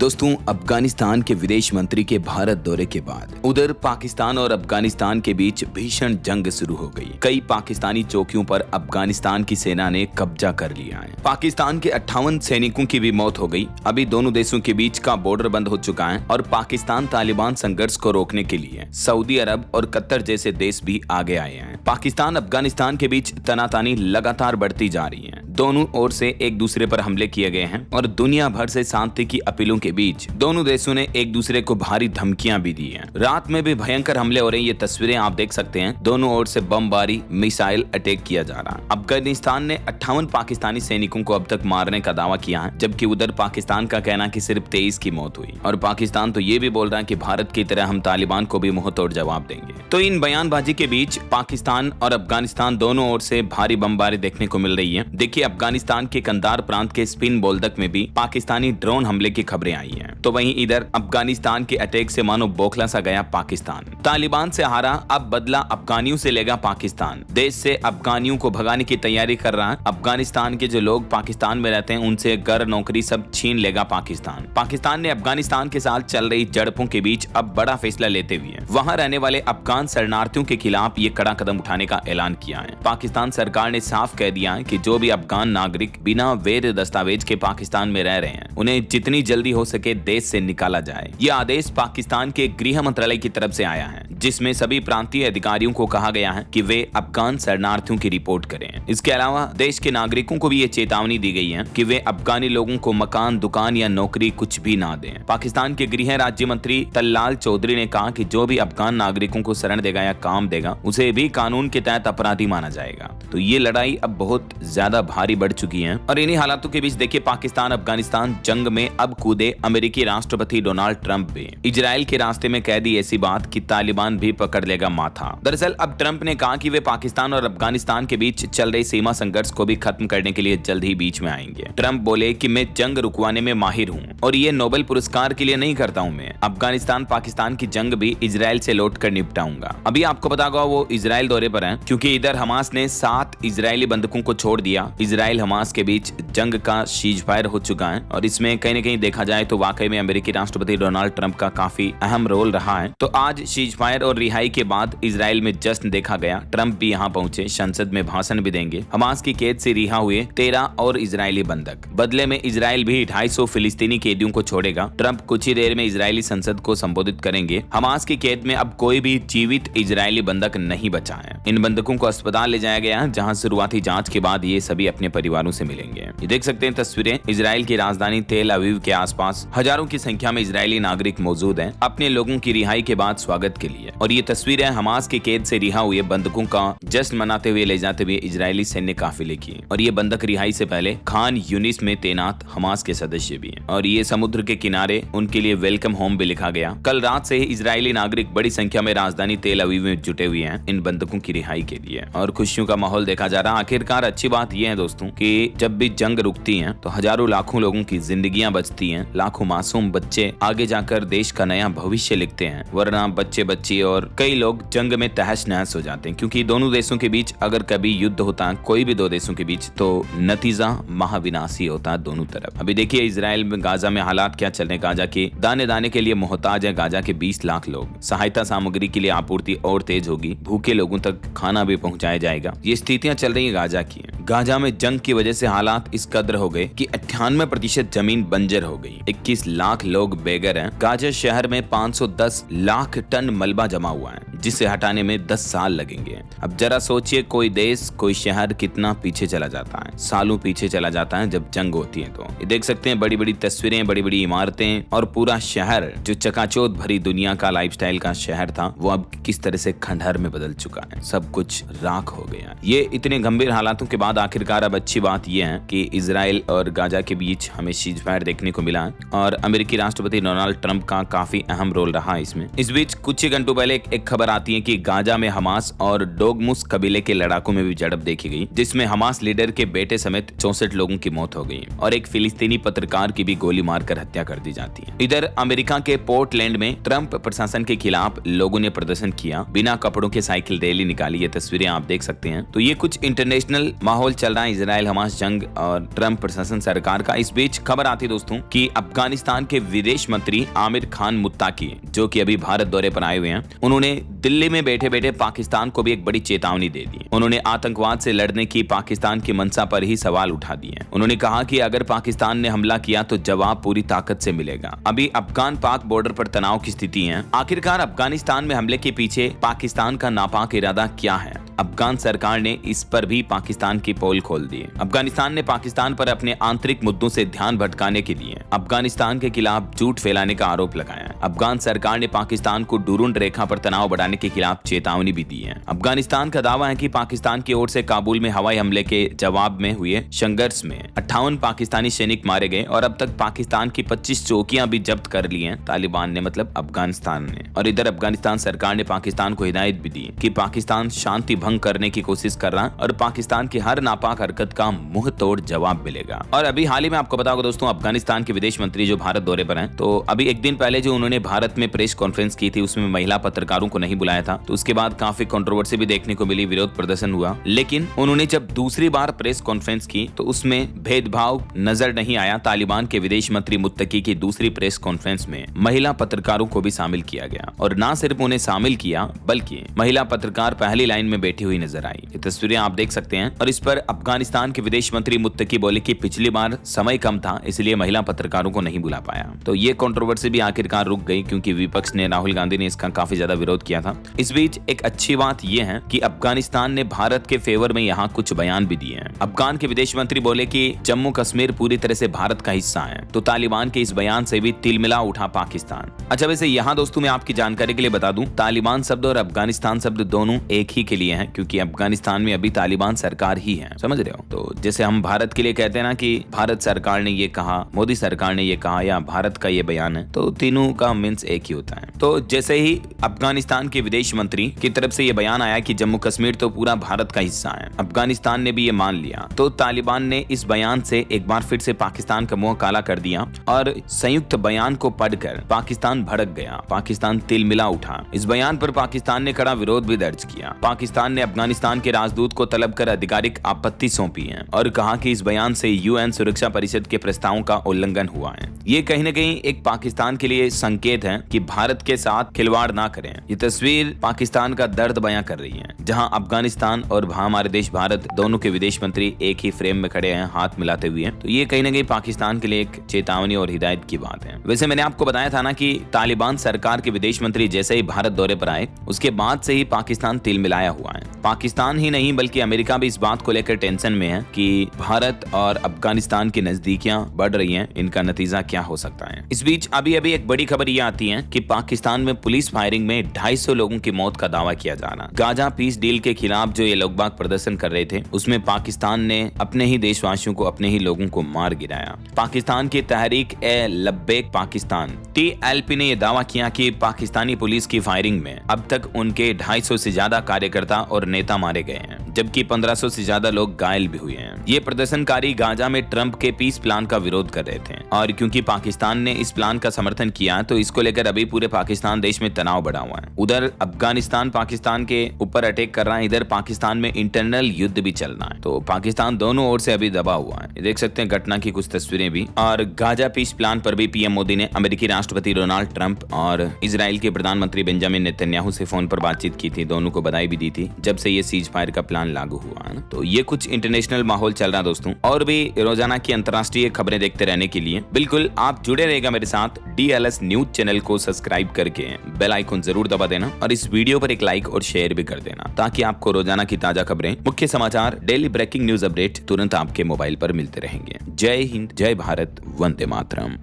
दोस्तों, अफगानिस्तान के विदेश मंत्री के भारत दौरे के बाद उधर पाकिस्तान और अफगानिस्तान के बीच भीषण जंग शुरू हो गई। कई पाकिस्तानी चौकियों पर अफगानिस्तान की सेना ने कब्जा कर लिया है। पाकिस्तान के 58 सैनिकों की भी मौत हो गई। अभी दोनों देशों के बीच का बॉर्डर बंद हो चुका है और पाकिस्तान तालिबान संघर्ष को रोकने के लिए सऊदी अरब और कतर जैसे देश भी आगे आए हैं। पाकिस्तान अफगानिस्तान के बीच तनातनी लगातार बढ़ती जा रही है। दोनों ओर से एक दूसरे पर हमले किए गए हैं और दुनिया भर से शांति की अपीलों के बीच दोनों देशों ने एक दूसरे को भारी धमकियां भी दी हैं। रात में भी भयंकर हमले हो रहे हैं। ये तस्वीरें आप देख सकते हैं। दोनों ओर से बमबारी, मिसाइल अटैक किया जा रहा है। अफगानिस्तान ने 58 पाकिस्तानी सैनिकों को अब तक मारने का दावा किया है, जबकि उधर पाकिस्तान का कहना है कि सिर्फ 23 की मौत हुई। और पाकिस्तान तो ये भी बोल रहा है कि भारत की तरह हम तालिबान को भी मुंहतोड़ जवाब देंगे। तो इन बयानबाजी के बीच पाकिस्तान और अफगानिस्तान दोनों ओर से भारी बमबारी देखने को मिल रही है। देखिए, अफगानिस्तान के कंधार प्रांत के स्पिन बोल्दक में भी पाकिस्तानी ड्रोन हमले की खबरें आई हैं। तो वहीं इधर अफगानिस्तान के अटैक से मानो बौखला सा गया पाकिस्तान। तालिबान से हारा, अब बदला अफगानियों से लेगा पाकिस्तान। देश से अफगानियों को भगाने की तैयारी कर रहा है। अफगानिस्तान के जो लोग पाकिस्तान में रहते हैं उनसे घर, नौकरी सब छीन लेगा पाकिस्तान। पाकिस्तान ने अफगानिस्तान के साथ चल रही झड़पों के बीच अब बड़ा फैसला लेते हुए वहां रहने वाले अफगान शरणार्थियों के खिलाफ ये कड़ा कदम उठाने का ऐलान किया है। पाकिस्तान सरकार ने साफ कह दिया है कि जो भी अफगान नागरिक बिना वैध दस्तावेज के पाकिस्तान में रह रहे हैं उन्हें जितनी जल्दी हो सके देश से निकाला जाए। यह आदेश पाकिस्तान के गृह मंत्रालय की तरफ से आया है, जिसमें सभी प्रांतीय अधिकारियों को कहा गया है कि वे अफगान शरणार्थियों की रिपोर्ट करें। इसके अलावा देश के नागरिकों को भी ये चेतावनी दी गई है कि वे अफगानी लोगों को मकान, दुकान या नौकरी कुछ भी ना दें। पाकिस्तान के गृह राज्य मंत्री तल्लाल चौधरी ने कहा कि जो भी अफगान नागरिकों को शरण देगा या काम देगा उसे भी कानून के तहत अपराधी माना जाएगा। तो ये लड़ाई अब बहुत ज्यादा भारी बढ़ चुकी है। और इन्हीं हालातों के बीच देखिए, पाकिस्तान अफगानिस्तान जंग में अब कूदे अमेरिकी राष्ट्रपति डोनाल्ड ट्रंप भी। इजराइल के रास्ते में कह दी ऐसी बात कि तालिबान भी पकड़ लेगा माथा। दरअसल अब ट्रंप ने कहा कि वे पाकिस्तान और अफगानिस्तान के बीच चल रही सीमा संघर्ष को भी खत्म करने के लिए जल्द ही बीच में आएंगे। ट्रंप बोले कि मैं जंग रुकवाने में माहिर हूँ और ये नोबेल पुरस्कार के लिए नहीं करता हूँ। मैं अफगानिस्तान पाकिस्तान की जंग भी इजराइल से लौट कर निपटाऊंगा। अभी आपको पता होगा वो इजराइल दौरे पर है, क्योंकि इधर हमास ने 7 इजरायली बंधकों को छोड़ दिया। इजराइल हमास के बीच जंग का सीज फायर हो चुका है और इसमें कहीं न कहीं देखा जाए तो वाकई में अमेरिकी राष्ट्रपति डोनाल्ड ट्रंप का काफी अहम रोल रहा है। तो आज सीज फायर और रिहाई के बाद इजराइल में जश्न देखा गया। ट्रंप भी यहाँ पहुंचे, संसद में भाषण भी देंगे। हमास की कैद से रिहा हुए 13 और इजरायली बंधक। बदले में इजराइल भी 250 फिलिस्तीनी कैदियों को छोड़ेगा। ट्रंप कुछ ही देर में इजरायली संसद को संबोधित करेंगे। हमास की कैद में अब कोई भी जीवित इजरायली बंधक नहीं बचा है। इन बंधकों को अस्पताल ले जाया गया, जहाँ शुरुआती जांच के बाद ये सभी अपने परिवारों से मिलेंगे। ये देख सकते हैं तस्वीरें। इजराइल की राजधानी तेल अवीव के आसपास हजारों की संख्या में इजरायली नागरिक मौजूद हैं अपने लोगों की रिहाई के बाद स्वागत के लिए। और ये तस्वीरें हमास की कैद से रिहा हुए बंधकों का जश्न मनाते हुए ले जाते हुए इजरायली सैन्य काफिले की। और ये बंधक रिहाई से पहले खान यूनिस में तैनात हमास के सदस्य भी हैं। और ये समुद्र के किनारे उनके लिए वेलकम होम भी लिखा गया। कल रात से ही इजरायली नागरिक बड़ी संख्या में राजधानी तेल अवीव में जुटे हुए हैं इन बंधकों की रिहाई के लिए और खुशियों का माहौल देखा जा रहा है। आखिरकार अच्छी बात यह है दोस्तों कि जब भी जंग रुकती है तो हजारों लाखों लोगों की जिंदगियां बचती हैं। लाखों मासूम बच्चे आगे जाकर देश का नया भविष्य लिखते हैं, वरना बच्चे बच्ची और कई लोग जंग में तहस नहस हो जाते हैं। क्योंकि दोनों देशों के बीच अगर कभी युद्ध होता है, कोई भी दो देशों के बीच, तो नतीजा महाविनाशी होता है दोनों तरफ। अभी देखिए इजराइल में गाजा में हालात क्या चल रहे। गाजा के दाने दाने के लिए मोहताज है गाजा के 20 लाख लोग। सहायता सामग्री के लिए आपूर्ति और तेज होगी। भूखे लोगों तक खाना भी पहुंचाया जाएगा। ये स्थितियां चल रही है गाजा की। गाजा में जंग की वजह से हालात इस कदर हो गए कि 98% जमीन बंजर हो गई। 21 लाख लोग बेघर हैं। गाजा शहर में 510 लाख टन मलबा जमा हुआ है, जिसे हटाने में 10 साल लगेंगे। अब जरा सोचिए, कोई देश, कोई शहर कितना पीछे चला जाता है, सालों पीछे चला जाता है जब जंग होती है। तो ये देख सकते हैं बड़ी बड़ी तस्वीरें, बड़ी बड़ी इमारतें और पूरा शहर जो चकाचौंध भरी दुनिया का लाइफस्टाइल का शहर था वो अब किस तरह से खंडहर में बदल चुका है। सब कुछ राख हो गया। ये इतने गंभीर हालातों के बाद आखिरकार अब अच्छी बात यह है कि इजराइल और गाजा के बीच हमें सीज फायर देखने को मिला है और अमेरिकी राष्ट्रपति डोनाल्ड ट्रंप का काफी अहम रोल रहा है इसमें। इस बीच कुछ ही घंटों पहले एक खबर आती है कि गाजा में हमास और डोगमुस कबीले के लड़ाकों में भी झड़प देखी गई, जिसमें हमास लीडर के बेटे समेत 64 लोगों की मौत हो गई और एक फिलिस्तीनी पत्रकार की भी गोली मारकर हत्या कर दी जाती है। इधर अमेरिका के पोर्टलैंड में ट्रंप प्रशासन के खिलाफ लोगों ने प्रदर्शन किया। बिना कपड़ों के साइकिल रैली निकाली। ये तस्वीरें आप देख सकते हैं। तो ये कुछ इंटरनेशनल माहौल चल रहा है इजराइल हमास जंग और ट्रंप प्रशासन सरकार का। इस बीच खबर आती है दोस्तों कि अफगानिस्तान पाकिस्तान के विदेश मंत्री आमिर खान मुत्ताकी, जो कि अभी भारत दौरे पर आए हुए हैं, उन्होंने दिल्ली में बैठे बैठे पाकिस्तान को भी एक बड़ी चेतावनी दे दी। उन्होंने आतंकवाद से लड़ने की पाकिस्तान की मंशा पर ही सवाल उठा दिए। उन्होंने कहा कि अगर पाकिस्तान ने हमला किया तो जवाब पूरी ताकत से मिलेगा। अभी अफगान पाक बॉर्डर पर तनाव की स्थिति है। आखिरकार अफगानिस्तान में हमले के पीछे पाकिस्तान का नापाक इरादा क्या है? अफगान सरकार ने इस पर भी पाकिस्तान की पोल खोल दी। अफगानिस्तान ने पाकिस्तान पर अपने आंतरिक मुद्दों से ध्यान भटकाने के लिए अफगानिस्तान के खिलाफ झूठ फैलाने का आरोप लगाया। अफगान सरकार ने पाकिस्तान को डूरुंड रेखा पर तनाव बढ़ाने के खिलाफ चेतावनी भी दी है। अफगानिस्तान का दावा है कि पाकिस्तान की ओर से काबुल में हवाई हमले के जवाब में हुए संघर्ष में 58 पाकिस्तानी सैनिक मारे गए और अब तक पाकिस्तान की 25 चौकियां भी जब्त कर ली हैं तालिबान ने, मतलब अफगानिस्तान ने। और इधर अफगानिस्तान सरकार ने पाकिस्तान को हिदायत भी दी कि पाकिस्तान शांति भंग करने की कोशिश कर रहा है और पाकिस्तान की हर नापाक हरकत का मुंह तोड़ जवाब मिलेगा। और अभी हाल ही में आपको पता होगा दोस्तों, अफगानिस्तान के विदेश मंत्री जो भारत दौरे पर हैं, तो अभी एक दिन पहले जो उन्होंने भारत में प्रेस कॉन्फ्रेंस की थी उसमें महिला पत्रकारों को नहीं बुलाया था, तो उसके बाद काफी कंट्रोवर्सी भी देखने को मिली, विरोध प्रदर्शन हुआ। लेकिन उन्होंने जब दूसरी बार प्रेस कॉन्फ्रेंस की तो उसमें भेदभाव नजर नहीं आया। तालिबान के विदेश मंत्री मुत्तकी की दूसरी प्रेस कॉन्फ्रेंस में महिला पत्रकारों को भी शामिल किया गया और न सिर्फ उन्हें शामिल किया बल्कि महिला पत्रकार पहली लाइन में बैठी हुई नजर आई। ये तस्वीरें आप देख सकते हैं। और इस पर अफगानिस्तान के विदेश मंत्री मुत्तकी बोले कि पिछली बार समय कम था इसलिए महिला पत्रकारों को नहीं बुला पाया। तो ये कंट्रोवर्सी भी आखिरकार रुक गई क्योंकि विपक्ष ने, राहुल गांधी ने इसका काफी ज्यादा विरोध किया था। इस बीच एक अच्छी बात यह है कि अफगानिस्तान ने भारत के फेवर में यहाँ कुछ बयान भी दिए हैं। अफगान के विदेश मंत्री बोले कि जम्मू कश्मीर पूरी तरह से भारत का हिस्सा है, तो तालिबान के इस बयान से भी तिलमिला उठा पाकिस्तान। अच्छा, वैसे यहाँ दोस्तों मैं आपकी जानकारी के लिए बता दूं, तालिबान शब्द और अफगानिस्तान शब्द दोनों एक ही के लिए हैं क्योंकि अफगानिस्तान में अभी तालिबान सरकार ही है, समझ रहे हो। तो जैसे हम भारत के लिए कहते हैं ना कि भारत सरकार ने ये कहा, मोदी सरकार ने ये कहा या भारत का ये बयान है, तो तीनों का मीन्स एक ही होता है। तो जैसे ही अफगानिस्तान के विदेश मंत्री की तरफ से ये बयान आया कि जम्मू कश्मीर तो पूरा भारत का हिस्सा है, अफगानिस्तान ने भी ये मान लिया, तो तालिबान ने इस बयान से एक बार फिर से पाकिस्तान का मुंह काला कर दिया और संयुक्त बयान को पढ़कर पाकिस्तान भड़क गया, पाकिस्तान तिलमिला उठा। इस बयान पर पाकिस्तान ने कड़ा विरोध भी दर्ज किया। पाकिस्तान ने अफगानिस्तान के राजदूत को तलब कर आधिकारिक आपत्ति सौंपी है और कहा कि इस बयान से यूएन सुरक्षा परिषद के प्रस्तावों का उल्लंघन हुआ है। ये कहीं न कहीं एक पाकिस्तान के लिए संकेत है कि भारत के साथ खिलवाड़ ना करें। ये तस्वीर पाकिस्तान का दर्द बयां कर रही है, जहां अफगानिस्तान और हमारे देश भारत दोनों के विदेश मंत्री एक ही फ्रेम में खड़े हैं, हाथ मिलाते हुए। तो ये कहीं न कहीं पाकिस्तान के लिए एक चेतावनी और हिदायत की बात है। वैसे मैंने आपको बताया था ना कि तालिबान सरकार के विदेश मंत्री जैसे ही भारत दौरे पर आए उसके बाद से ही पाकिस्तान तिलमिलाया हुआ है। पाकिस्तान ही नहीं बल्कि अमेरिका भी इस बात को लेकर टेंशन में है कि भारत और अफगानिस्तान की नजदीकियां बढ़ रही हैं, इनका नतीजा क्या हो सकता है। इस बीच अभी अभी एक बड़ी खबर ये आती है कि पाकिस्तान में पुलिस फायरिंग में 250 लोगों की मौत का दावा किया जा रहा। गाजा पीस डील के खिलाफ जो ये लोग बाग प्रदर्शन कर रहे थे उसमें पाकिस्तान ने अपने ही देशवासियों को, अपने ही लोगों को मार गिराया। पाकिस्तान की तहरीक ए लब्बैक पाकिस्तान TLP ने यह दावा किया कि पाकिस्तानी पुलिस की फायरिंग में अब तक उनके 250 से ज्यादा कार्यकर्ता और नेता मारे गए हैं, जबकि 1500 से ज्यादा लोग घायल भी हुए हैं। ये प्रदर्शनकारी गाजा में ट्रंप के पीस प्लान का विरोध कर रहे थे और क्योंकि पाकिस्तान ने इस प्लान का समर्थन किया तो इसको लेकर अभी पूरे पाकिस्तान देश में तनाव बढ़ा हुआ है। उधर अफगानिस्तान पाकिस्तान के ऊपर अटैक कर रहा है, इधर पाकिस्तान में इंटरनल युद्ध भी चल रहा है, तो पाकिस्तान दोनों ओर से अभी दबा हुआ है। देख सकते हैं घटना की कुछ तस्वीरें भी। और गाजा पीस प्लान पर भी पीएम मोदी ने अमेरिकी राष्ट्रपति डोनाल्ड ट्रंप और इजराइल के प्रधानमंत्री बेंजामिन नेतन्याहू से फोन पर बातचीत की थी, दोनों को बधाई भी दी थी जब से ये सीज फायर का प्लान लागू हुआ है ना। तो ये कुछ इंटरनेशनल माहौल चल रहा है दोस्तों। और भी रोजाना की अंतर्राष्ट्रीय खबरें देखते रहने के लिए बिल्कुल आप जुड़े रहेगा मेरे साथ। DLS न्यूज चैनल को सब्सक्राइब करके बेल आइकन जरूर दबा देना और इस वीडियो पर एक लाइक और शेयर भी कर देना ताकि आपको रोजाना की ताजा खबरें, मुख्य समाचार, डेली ब्रेकिंग न्यूज अपडेट तुरंत आपके मोबाइल पर मिलते रहेंगे। जय हिंद, जय भारत, वंदे मातरम।